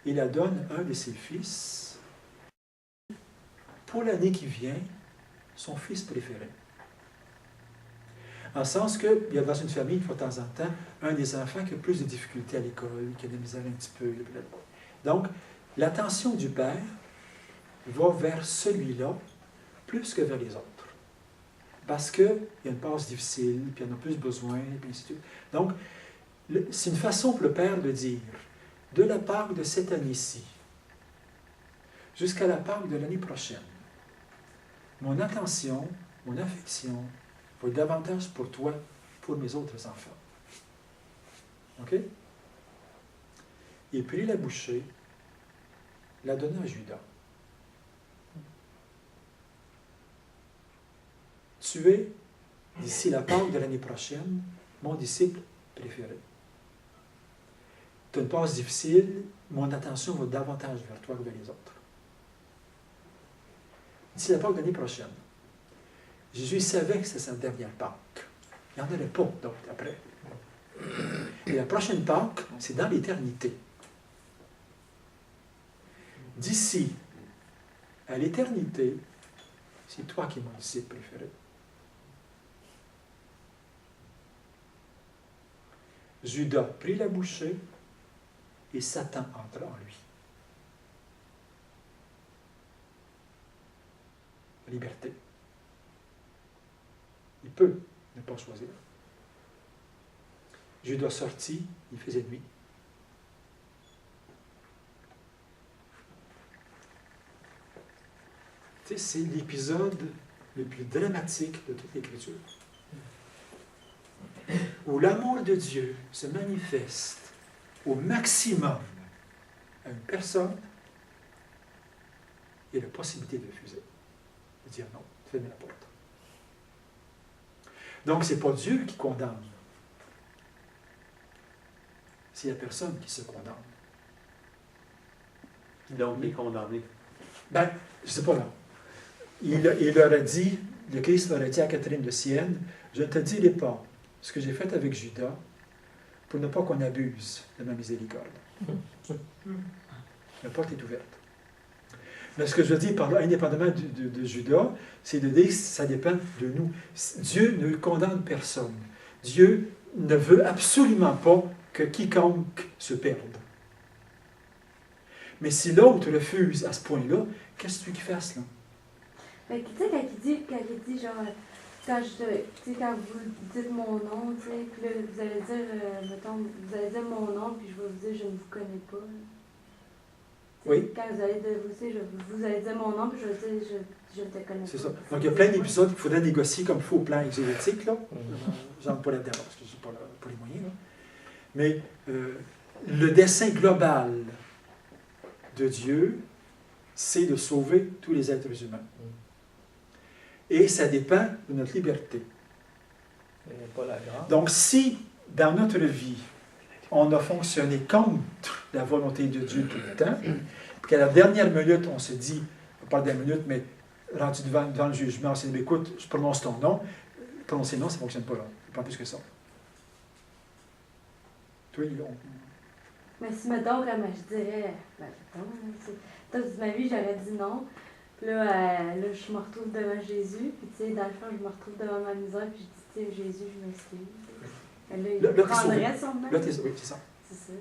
et la donne à un de ses fils, pour l'année qui vient, son fils préféré. En sens qu'il y a dans une famille, de temps en temps, un des enfants qui a plus de difficultés à l'école, qui a des misères un petit peu. Donc, l'attention du père va vers celui-là plus que vers les autres. Parce qu'il y a une passe difficile, puis il en a plus besoin, et ainsi de suite. Donc, c'est une façon pour le père de dire, de la Pâque de cette année-ci, jusqu'à la Pâque de l'année prochaine, mon attention, mon affection, va être davantage pour toi, pour mes autres enfants. OK? Il prit la bouchée, la donna à Judas. Tu es, d'ici la Pâque de l'année prochaine, mon disciple préféré. Tu as une passe difficile, mon attention va davantage vers toi que vers les autres. D'ici la Pâque de l'année prochaine, Jésus savait que c'est sa dernière Pâque. Il n'y en avait pas d'autres après. Et la prochaine Pâque, c'est dans l'éternité. D'ici à l'éternité, c'est toi qui es mon disciple préféré. Judas prit la bouchée et Satan entra en lui. Liberté. Il peut ne pas choisir. Judas sortit, il faisait nuit. Tu sais, c'est l'épisode le plus dramatique de toute l'Écriture. Où l'amour de Dieu se manifeste au maximum à une personne et la possibilité de refuser, de dire non, fermez la porte. Donc, ce n'est pas Dieu qui condamne, c'est la personne qui se condamne. Donc, il est condamné. Ben, je ne sais pas là. il leur a dit, le Christ leur a dit à Catherine de Sienne, je ne te dirai pas ce que j'ai fait avec Judas pour ne pas qu'on abuse de ma miséricorde. La porte est ouverte. Mais ce que je veux dire par là, indépendamment de Judas, c'est de dire que ça dépend de nous. Dieu ne condamne personne. Dieu ne veut absolument pas que quiconque se perde. Mais si l'autre refuse à ce point-là, qu'est-ce que tu veux qu'il fasse, là? Fait que, tu sais, quand il dit genre, quand vous dites mon nom, tu sais, puis là, vous allez dire, mettons, vous allez dire mon nom, puis je vais vous dire, je ne vous connais pas. Oui. Quand vous allez vous allez dire mon nom, puis je vais dire, je ne te connais pas. C'est ça. Donc, il y a plein d'épisodes qu'il faudrait négocier comme il faut au plan exégétique, là. J'entre pas là-dedans, parce que je n'ai pas les moyens, là. Mais le dessein global de Dieu, c'est de sauver tous les êtres humains. Et ça dépend de notre liberté. Il n'y a pas la grâce. Donc, si dans notre vie, on a fonctionné contre la volonté de Dieu tout le temps, puis qu'à la dernière minute, on se dit, pas la dernière minute, mais rendu devant le jugement, on s'est dit, écoute, je prononce ton nom. Prononcer non, ça ne fonctionne pas là. Pas plus que ça. Toi, Mais si, mettons, comme je dirais, toute ma vie, j'aurais dit non. Puis là, je me retrouve devant Jésus, puis tu sais, dans le fond, je me retrouve devant ma misère, puis je dis, tu sais, Jésus, je m'excuse. Là, il me prendrait sûrement. Là, oui, c'est ça. C'est ça.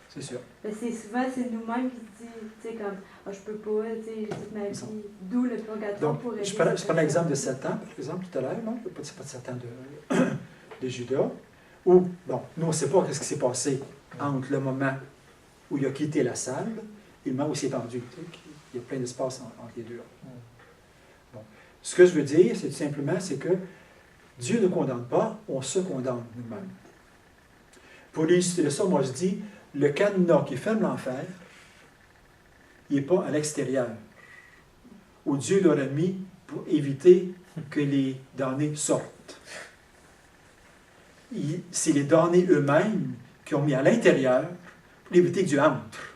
C'est sûr. Mais c'est souvent, c'est nous-mêmes qui disent, tu sais, comme, oh, je peux pas, tu sais, j'ai toute ma vie, d'où le purgatoire Donc, pour aider. je prends l'exemple de Satan, par exemple, tout à l'heure, non? C'est pas de Satan de Judas, où, bon, nous, on ne sait pas ce qui s'est passé entre le moment où il a quitté la salle et le moment où il s'est pendu. Tu sais, il y a plein d'espace entre les deux. Bon. Ce que je veux dire, c'est tout simplement, c'est que Dieu ne condamne pas, on se condamne nous-mêmes. Pour illustrer ça, moi je dis, le cadenas qui ferme l'enfer, il n'est pas à l'extérieur, où Dieu l'aurait mis pour éviter que les damnés sortent. C'est les damnés eux-mêmes qui ont mis à l'intérieur pour éviter que Dieu entre.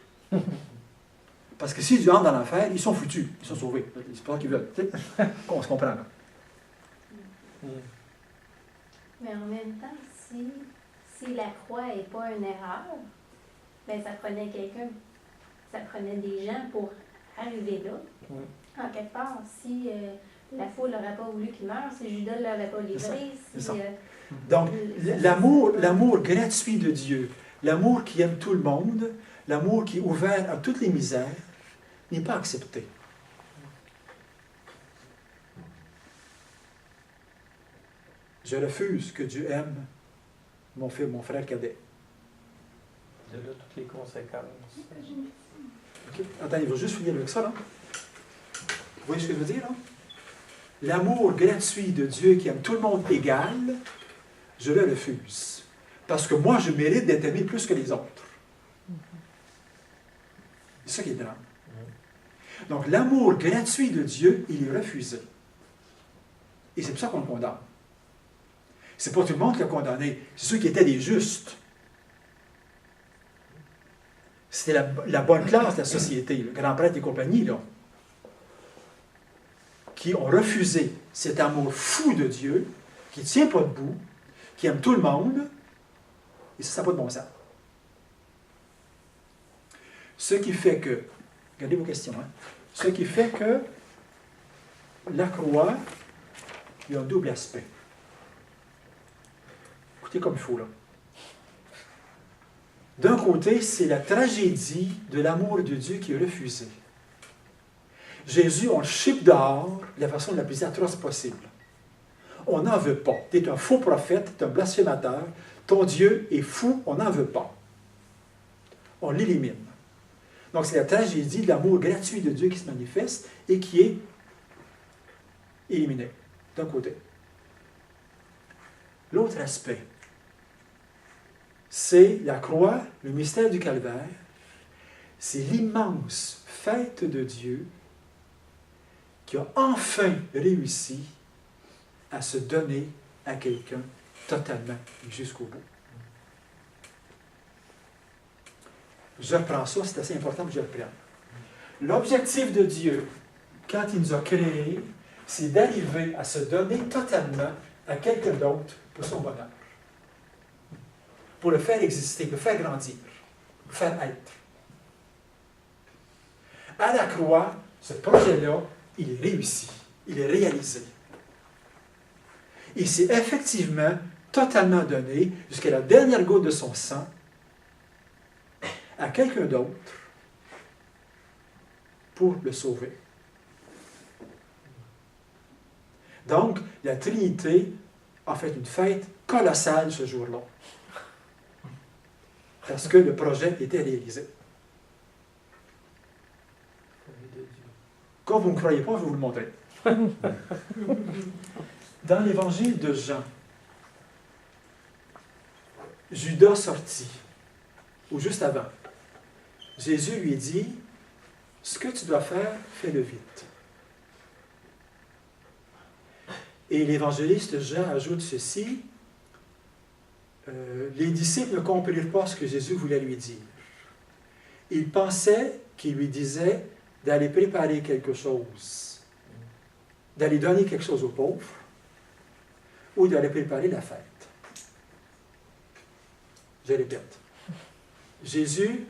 Parce que si Dieu entre dans l'enfer, ils sont foutus, ils sont sauvés. C'est pas ça qu'ils veulent. On se comprend là. Mais en même temps, si la croix n'est pas une erreur, ben ça prenait quelqu'un, ça prenait des gens pour arriver là. En quelque part, si la foule n'aurait pas voulu qu'il meure, si Judas ne l'avait pas livré, donc, l'amour gratuit de Dieu, l'amour qui aime tout le monde, l'amour qui est ouvert à toutes les misères, n'est pas accepté. Je refuse que Dieu aime mon frère cadet. De là, toutes les conséquences. Okay. Attends, il va juste finir avec ça, là. Vous voyez ce que je veux dire, là? L'amour gratuit de Dieu qui aime tout le monde égal, je le refuse. Parce que moi, je mérite d'être aimé plus que les autres. C'est ça qui est drame. Donc, l'amour gratuit de Dieu, il est refusé. Et c'est pour ça qu'on le condamne. C'est pas tout le monde qui l'a condamné. C'est ceux qui étaient des justes. C'était la bonne classe de la société, le grand prêtre et compagnie, là, qui ont refusé cet amour fou de Dieu, qui ne tient pas debout, qui aime tout le monde, et ça n'a pas de bon sens. Ce qui fait que, regardez vos questions, hein, ce qui fait que la croix, il y a un double aspect. Écoutez comme il faut, là. D'un côté, c'est la tragédie de l'amour de Dieu qui est refusé. Jésus, on le chipe dehors de la façon la plus atroce possible. On n'en veut pas. Tu es un faux prophète, tu es un blasphémateur, ton Dieu est fou, on n'en veut pas. On l'élimine. Donc, c'est la tragédie de l'amour gratuit de Dieu qui se manifeste et qui est éliminé, d'un côté. L'autre aspect, c'est la croix, le mystère du calvaire, c'est l'immense fête de Dieu qui a enfin réussi à se donner à quelqu'un totalement jusqu'au bout. Je reprends ça, c'est assez important que je le prenne. L'objectif de Dieu, quand il nous a créés, c'est d'arriver à se donner totalement à quelqu'un d'autre pour son bonheur. Pour le faire exister, le faire grandir, le faire être. À la croix, ce projet-là, il est réussi, il est réalisé. Il s'est effectivement totalement donné jusqu'à la dernière goutte de son sang à quelqu'un d'autre pour le sauver. Donc, la Trinité a fait une fête colossale ce jour-là. Parce que le projet était réalisé. Quand vous ne me croyez pas, je vais vous le montrer. Dans l'évangile de Jean, Judas sortit, ou juste avant, Jésus lui dit, « Ce que tu dois faire, fais-le vite. » Et l'évangéliste Jean ajoute ceci, les disciples ne comprirent pas ce que Jésus voulait lui dire. Ils pensaient qu'il lui disait d'aller préparer quelque chose, d'aller donner quelque chose aux pauvres, ou d'aller préparer la fête. Je répète. Jésus,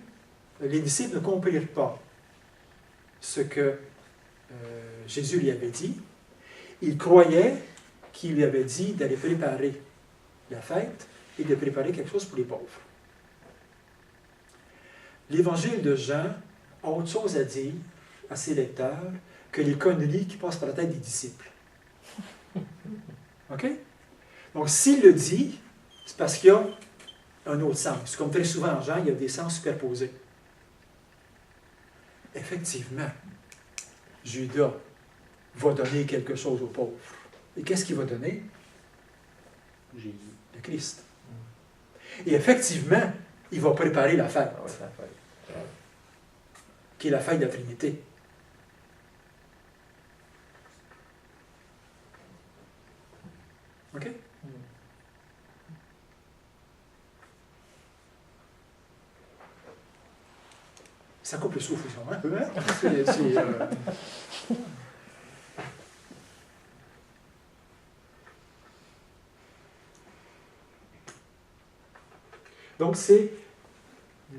les disciples ne comprirent pas ce que Jésus lui avait dit. Ils croyaient qu'il lui avait dit d'aller préparer la fête et de préparer quelque chose pour les pauvres. L'Évangile de Jean a autre chose à dire à ses lecteurs que les conneries qui passent par la tête des disciples. OK? Donc, s'il le dit, c'est parce qu'il y a un autre sens. Comme très souvent en Jean, il y a des sens superposés. Effectivement, Judas va donner quelque chose aux pauvres. Et qu'est-ce qu'il va donner? Jésus. Le Christ. Et effectivement, il va préparer la fête, qui est la fête de la Trinité. OK? Ça coupe le souffle, un peu, hein? Donc, c'est,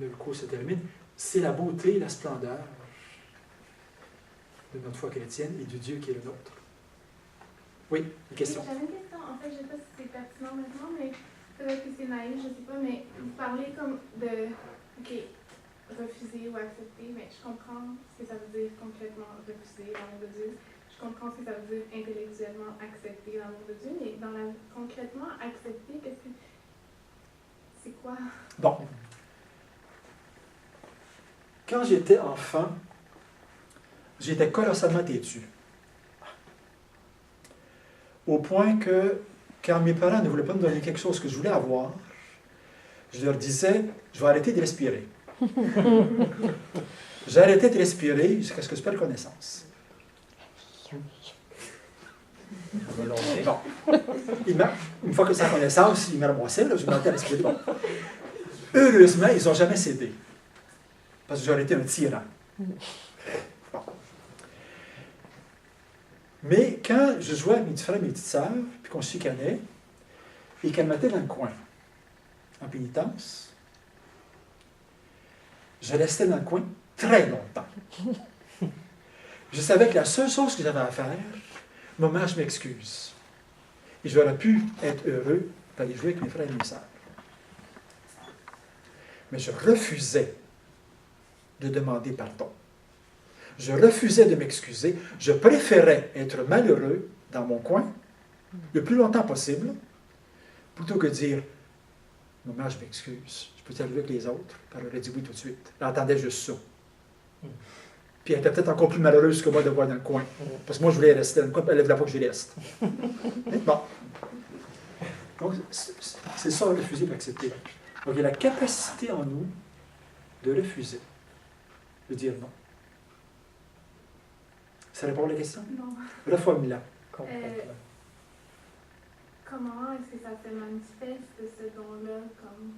le cours se termine, c'est la beauté, la splendeur de notre foi chrétienne et du Dieu qui est le nôtre. Oui, une question? J'avais une question. En fait, je ne sais pas si c'est pertinent maintenant, mais peut-être que c'est naïf, je ne sais pas, mais vous parlez comme de, OK, refuser ou accepter, mais je comprends ce que ça veut dire concrètement, refuser l'amour de Dieu. Je comprends ce que ça veut dire intellectuellement accepter l'amour de Dieu, mais dans la, concrètement, accepter, qu'est-ce que... C'est quoi? Bon. Quand j'étais enfant, j'étais colossalement têtu. Au point que, quand mes parents ne voulaient pas me donner quelque chose que je voulais avoir, je leur disais, je vais arrêter de respirer. J'arrêtais de respirer jusqu'à ce que je perde connaissance. Bon. Une fois que ça connaissance, il m'a ramassé, je me mettais à respirer. Bon. Heureusement, ils n'ont jamais cédé. Parce que j'aurais été un tyran. Bon. Mais quand je jouais avec mes petits frères et mes petites sœurs, puis qu'on se chicanait, et qu'elles me mettaient dans le coin, en pénitence, je restais dans le coin très longtemps. Je savais que la seule chose que j'avais à faire, maman, je m'excuse. Et j'aurais pu être heureux d'aller jouer avec mes frères et mes sœurs. Mais je refusais de demander pardon. Je refusais de m'excuser. Je préférais être malheureux dans mon coin le plus longtemps possible plutôt que de dire « Maman, je m'excuse. Je peux t'arriver avec les autres? » Elle aurait dit oui tout de suite. Elle entendait juste ça. Puis elle était peut-être encore plus malheureuse que moi de voir dans le coin. Parce que moi, je voulais rester dans le coin, elle ne voulait pas que je reste. Bon. Donc, c'est ça, refuser et accepter. Donc, il y a la capacité en nous de refuser, de dire non. Ça répond à la question? Non. Reformule-la. Comment est-ce que ça se manifeste, ce don-là, comme...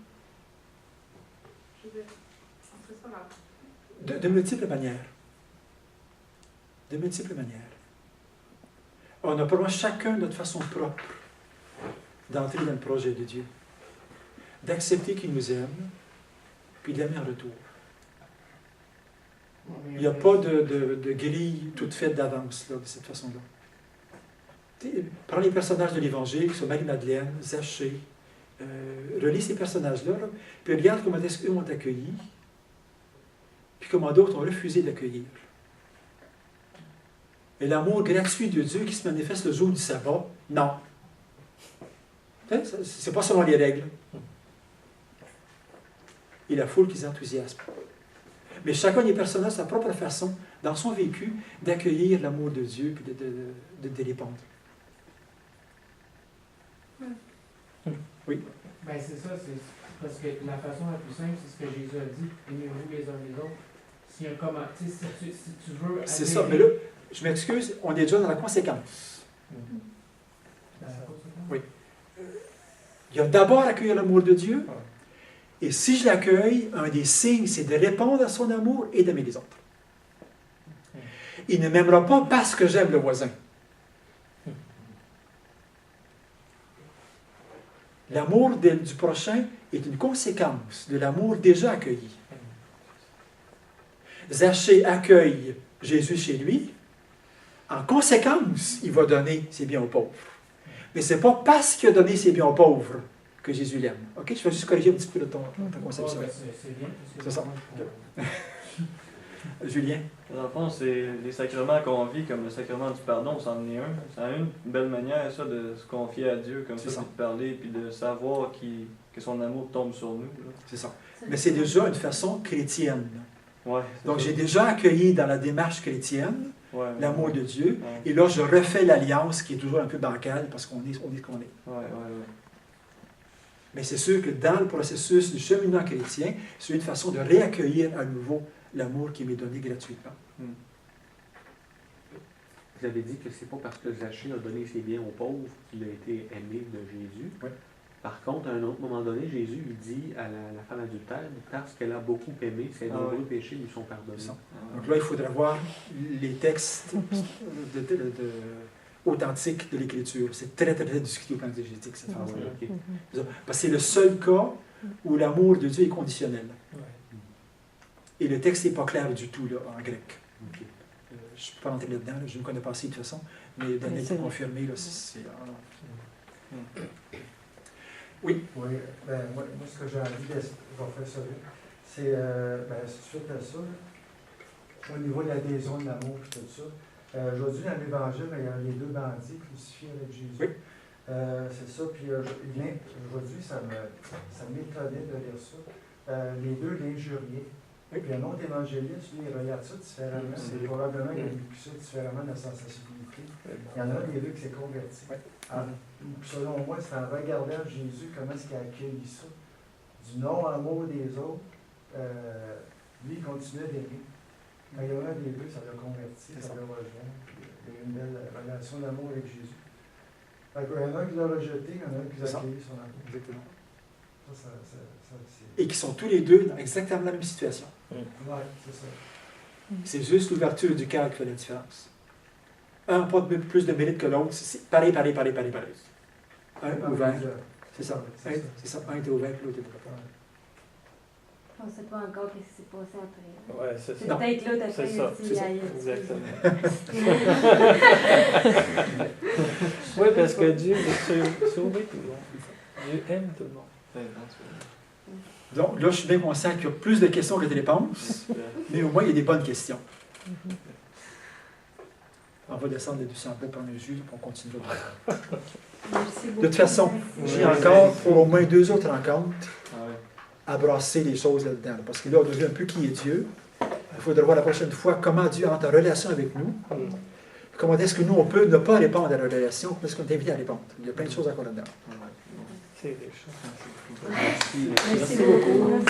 Je veux dire, en tout cas, c'est pas grave. De multiples manières. De multiples manières. On a probablement chacun notre façon propre d'entrer dans le projet de Dieu, d'accepter qu'il nous aime, puis d'aimer en retour. Il n'y a pas de grille toute faite d'avance là, de cette façon-là. Prends les personnages de l'Évangile, sur Marie-Madeleine, Zachée, relis ces personnages-là, là, puis regarde comment est-ce qu'eux ont accueilli, puis comment d'autres ont refusé d'accueillir. Et l'amour gratuit de Dieu qui se manifeste le jour du sabbat, non. C'est pas selon les règles. Et la foule qui s'enthousiasme. Mais chacun des personnages a sa propre façon, dans son vécu, d'accueillir l'amour de Dieu et de répondre. Oui. Ben c'est ça, c'est parce que la façon la plus simple, c'est ce que Jésus a dit, aimez-vous les uns les autres. Si tu veux... C'est ça, mais là, je m'excuse, on est déjà dans la conséquence. Oui. Il y a d'abord accueillir l'amour de Dieu, et si je l'accueille, un des signes, c'est de répondre à son amour et d'aimer les autres. Il ne m'aimera pas parce que j'aime le voisin. L'amour du prochain est une conséquence de l'amour déjà accueilli. Zachée accueille Jésus chez lui. En conséquence, il va donner ses biens aux pauvres. Mais ce n'est pas parce qu'il a donné ses biens aux pauvres que Jésus l'aime. OK? Je vais juste corriger un petit peu de ta conception. C'est bien. C'est ça. Julien? Dans le fond, c'est les sacrements qu'on vit, comme le sacrement du pardon, c'en est un. C'est une belle manière, ça, de se confier à Dieu, comme ça, puis de parler, puis de savoir que son amour tombe sur nous. C'est ça. Mais c'est déjà une façon chrétienne. Ouais, donc, j'ai déjà accueilli dans la démarche chrétienne l'amour de Dieu, et là, je refais l'alliance qui est toujours un peu bancale parce qu'on est ce qu'on est. Mais c'est sûr que dans le processus du cheminement chrétien, c'est une façon de réaccueillir à nouveau l'amour qui m'est donné gratuitement. Vous avez dit que c'est pas parce que Zachée a donné ses biens aux pauvres qu'il a été aimé de Jésus. Oui. Par contre, à un autre moment donné, Jésus il dit à la femme adultère, parce qu'elle a beaucoup aimé, ses nombreux péchés lui sont pardonnés. Donc là, il faudra voir les textes authentiques de l'Écriture. C'est très, très, très discuté au plan exégétique, cette phrase-là. Parce que c'est le seul cas où l'amour de Dieu est conditionnel. Et le texte n'est pas clair du tout là, en grec. Je ne peux pas rentrer là-dedans, je ne connais pas assez de toute façon, mais Daniel est confirmé, là, c'est... Oui. Oui, moi, ce que j'ai envie de faire ça, c'est suite à ça, au niveau de l'adhésion de l'amour et tout ça. Aujourd'hui, dans l'Évangile, il y a les deux bandits crucifiés avec Jésus. Oui. C'est ça, puis aujourd'hui, ça m'étonnait de lire ça. Les deux l'injuriaient. Oui. Puis un autre évangéliste, lui, il regarde ça différemment. C'est probablement qu'il a vécu ça différemment dans sa sensibilité. Il y en a un des deux qui s'est converti. Oui. Selon moi, c'est en regardant Jésus, comment est-ce qu'il a accueilli ça, du non-amour des autres, lui, il continuait d'aimer. Quand il y en a un des deux, ça l'a converti, ça l'a rejoint. Puis il y a eu une belle relation d'amour avec Jésus. Fait qu'il y en a un qui l'a rejeté, il y en a un qui l'a accueilli son amour. Exactement. Ça, et qui sont tous les deux dans exactement la même situation. Oui, c'est ça. C'est juste l'ouverture du cœur qui fait la différence. Un n'a pas plus de mérite que l'autre. C'est pareil. Un ouvert. C'est ça. Un était ouvert, puis l'autre était ouvert. On ne sait pas encore ce qui s'est passé après. Ouais, c'est c'est ça. peut-être l'autre après. C'est ça. C'est ça. Exactement. Oui, parce que Dieu veut sauver tout le monde. Dieu aime tout le monde. Donc là, je suis bien conscient qu'il y a plus de questions que de réponses, mais au moins, il y a des bonnes questions. On va descendre les 200 pas par mesure, puis on continue. De toute façon, j'ai encore pour au moins 2 autres rencontres à brasser les choses là-dedans. Parce que là, on a vu un peu qui est Dieu. Il faudra voir la prochaine fois comment Dieu entre en relation avec nous. Comment est-ce que nous, on peut ne pas répondre à la relation, parce qu'on est invité à répondre. Il y a plein de choses encore là-dedans. C'est des choses. Merci. Merci beaucoup.